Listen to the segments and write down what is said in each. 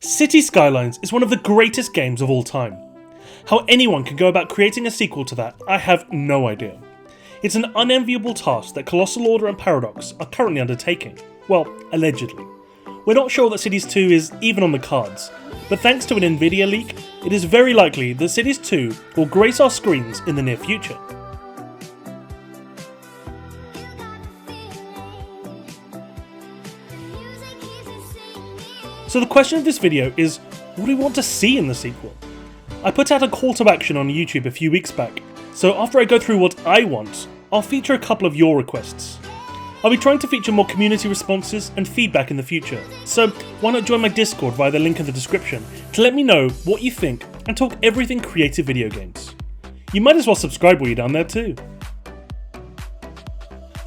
Cities Skylines is one of the greatest games of all time. How anyone can go about creating a sequel to that, I have no idea. It's an unenviable task that Colossal Order and Paradox are currently undertaking. Well, allegedly. We're not sure that Cities 2 is even on the cards, but thanks to an Nvidia leak, it is very likely that Cities 2 will grace our screens in the near future. So the question of this video is, what do we want to see in the sequel? I put out a call to action on YouTube a few weeks back, so after I go through what I want, I'll feature a couple of your requests. I'll be trying to feature more community responses and feedback in the future, so why not join my Discord via the link in the description to let me know what you think and talk everything creative video games. You might as well subscribe while you're down there too.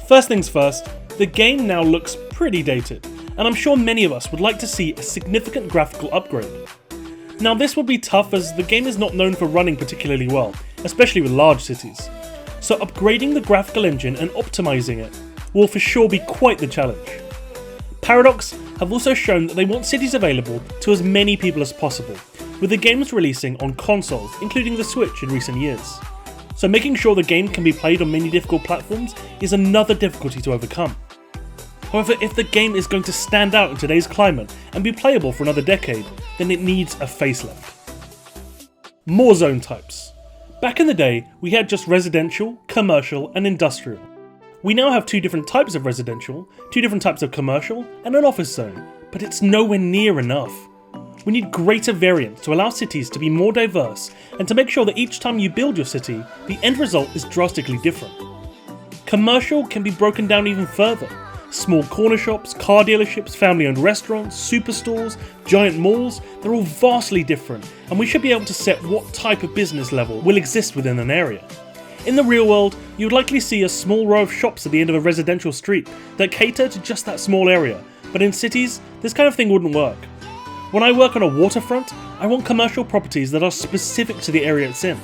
First things first, the game now looks pretty dated, and I'm sure many of us would like to see a significant graphical upgrade. Now this would be tough as the game is not known for running particularly well, especially with large cities, so upgrading the graphical engine and optimizing it will for sure be quite the challenge. Paradox have also shown that they want cities available to as many people as possible, with the games releasing on consoles, including the Switch in recent years. So making sure the game can be played on many difficult platforms is another difficulty to overcome. However, if the game is going to stand out in today's climate and be playable for another decade, then it needs a facelift. More zone types. Back in the day, we had just residential, commercial, and industrial. We now have two different types of residential, two different types of commercial, and an office zone, but it's nowhere near enough. We need greater variance to allow cities to be more diverse and to make sure that each time you build your city, the end result is drastically different. Commercial can be broken down even further. Small corner shops, car dealerships, family-owned restaurants, superstores, giant malls, they're all vastly different, and we should be able to set what type of business level will exist within an area. In the real world, you would likely see a small row of shops at the end of a residential street that cater to just that small area, but in cities, this kind of thing wouldn't work. When I work on a waterfront, I want commercial properties that are specific to the area it's in.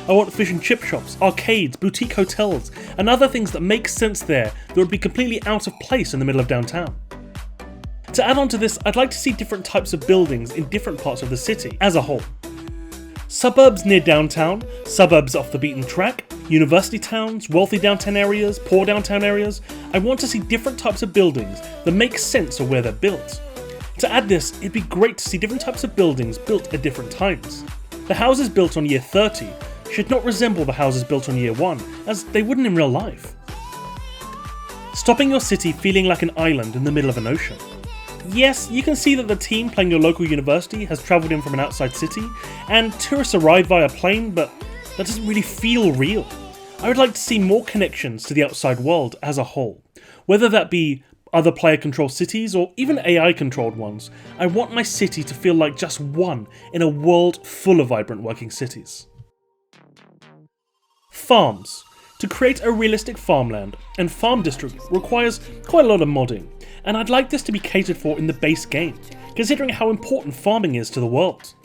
I want fish and chip shops, arcades, boutique hotels, and other things that make sense there that would be completely out of place in the middle of downtown. To add on to this, I'd like to see different types of buildings in different parts of the city as a whole. Suburbs near downtown, suburbs off the beaten track, university towns, wealthy downtown areas, poor downtown areas. I want to see different types of buildings that make sense of where they're built. To add this, it'd be great to see different types of buildings built at different times. The houses built on year 30 should not resemble the houses built on year 1, as they wouldn't in real life. Stopping your city feeling like an island in the middle of an ocean. Yes, you can see that the team playing your local university has travelled in from an outside city, and tourists arrive via plane, but that doesn't really feel real. I would like to see more connections to the outside world as a whole, whether that be other player-controlled cities or even AI-controlled ones. I want my city to feel like just one in a world full of vibrant working cities. Farms. To create a realistic farmland and farm district requires quite a lot of modding, and I'd like this to be catered for in the base game, considering how important farming is to the world.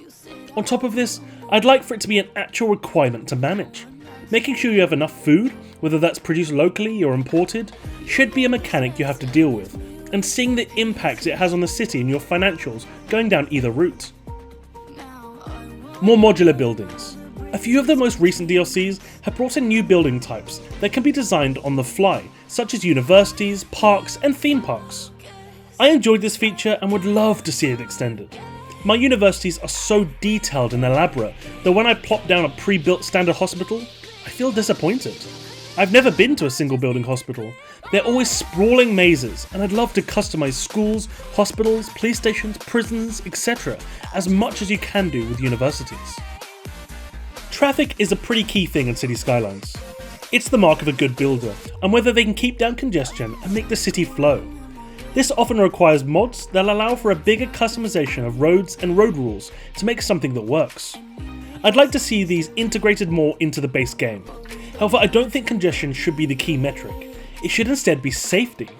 On top of this, I'd like for it to be an actual requirement to manage. Making sure you have enough food, whether that's produced locally or imported, should be a mechanic you have to deal with, and seeing the impact it has on the city and your financials going down either route. More modular buildings. A few of the most recent DLCs have brought in new building types that can be designed on the fly, such as universities, parks, and theme parks. I enjoyed this feature and would love to see it extended. My universities are so detailed and elaborate that when I plop down a pre-built standard hospital, I feel disappointed. I've never been to a single building hospital. They're always sprawling mazes, and I'd love to customize schools, hospitals, police stations, prisons, etc. as much as you can do with universities. Traffic is a pretty key thing in Cities Skylines. It's the mark of a good builder, and whether they can keep down congestion and make the city flow. This often requires mods that allow for a bigger customization of roads and road rules to make something that works. I'd like to see these integrated more into the base game. However, I don't think congestion should be the key metric. It should instead be safety.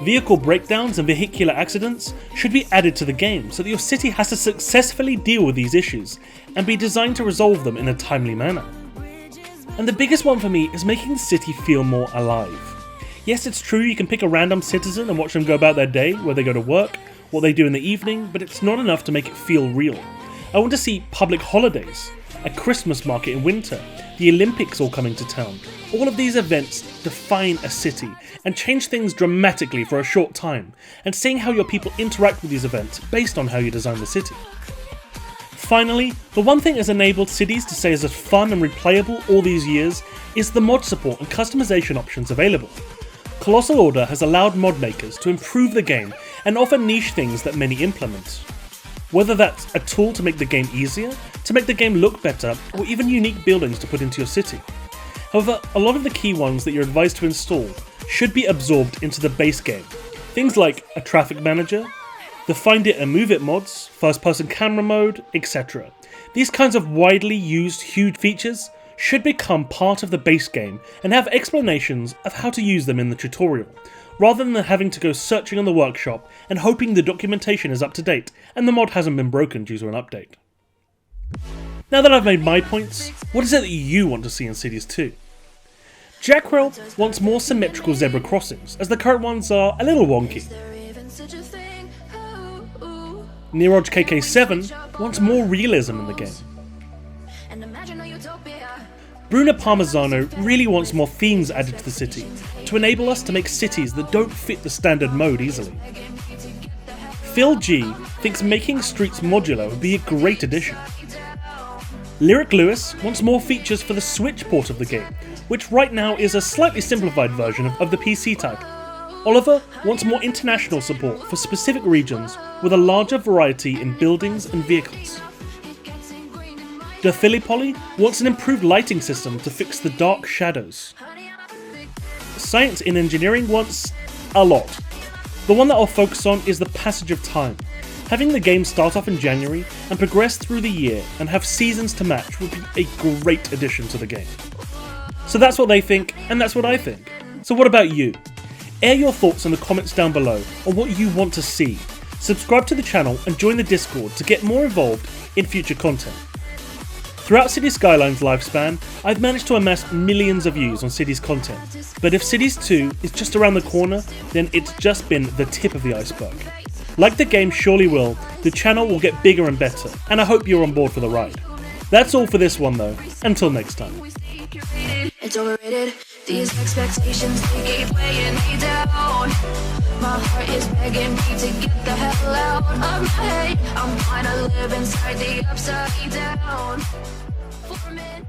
Vehicle breakdowns and vehicular accidents should be added to the game so that your city has to successfully deal with these issues and be designed to resolve them in a timely manner. And the biggest one for me is making the city feel more alive. Yes, it's true you can pick a random citizen and watch them go about their day, where they go to work, what they do in the evening, but it's not enough to make it feel real. I want to see public holidays, a Christmas market in winter, the Olympics all coming to town. All of these events define a city and change things dramatically for a short time, and seeing how your people interact with these events based on how you design the city. Finally, the one thing that's enabled Cities to stay as fun and replayable all these years is the mod support and customization options available. Colossal Order has allowed mod makers to improve the game and offer niche things that many implement. Whether that's a tool to make the game easier, to make the game look better, or even unique buildings to put into your city. However, a lot of the key ones that you're advised to install should be absorbed into the base game. Things like a traffic manager, the Find It and Move It mods, first person camera mode, etc. These kinds of widely used huge features should become part of the base game and have explanations of how to use them in the tutorial, rather than having to go searching on the workshop and hoping the documentation is up to date and the mod hasn't been broken due to an update. Now that I've made my points, what is it that you want to see in Cities 2? Jackrell wants more symmetrical zebra crossings, as the current ones are a little wonky. Niroj KK7 wants more realism in the game. Bruno Parmesano really wants more themes added to the city, to enable us to make cities that don't fit the standard mode easily. Phil G thinks making streets modular would be a great addition. Lyric Lewis wants more features for the Switch port of the game, which right now is a slightly simplified version of the PC type. Oliver wants more international support for specific regions with a larger variety in buildings and vehicles. De Filipoli wants an improved lighting system to fix the dark shadows. Science in Engineering wants a lot. The one that I'll focus on is the passage of time. Having the game start off in January and progress through the year and have seasons to match would be a great addition to the game. So that's what they think, and that's what I think. So what about you? Air your thoughts in the comments down below on what you want to see. Subscribe to the channel and join the Discord to get more involved in future content. Throughout Cities Skylines' lifespan, I've managed to amass millions of views on Cities content, but if Cities 2 is just around the corner, then it's just been the tip of the iceberg. Like the game surely will, the channel will get bigger and better, and I hope you're on board for the ride. That's all for this one though, until next time. It's overrated. These expectations, they keep weighing me down. My heart is begging me to get the hell out of my head. I'm trying to live inside the upside down for a minute.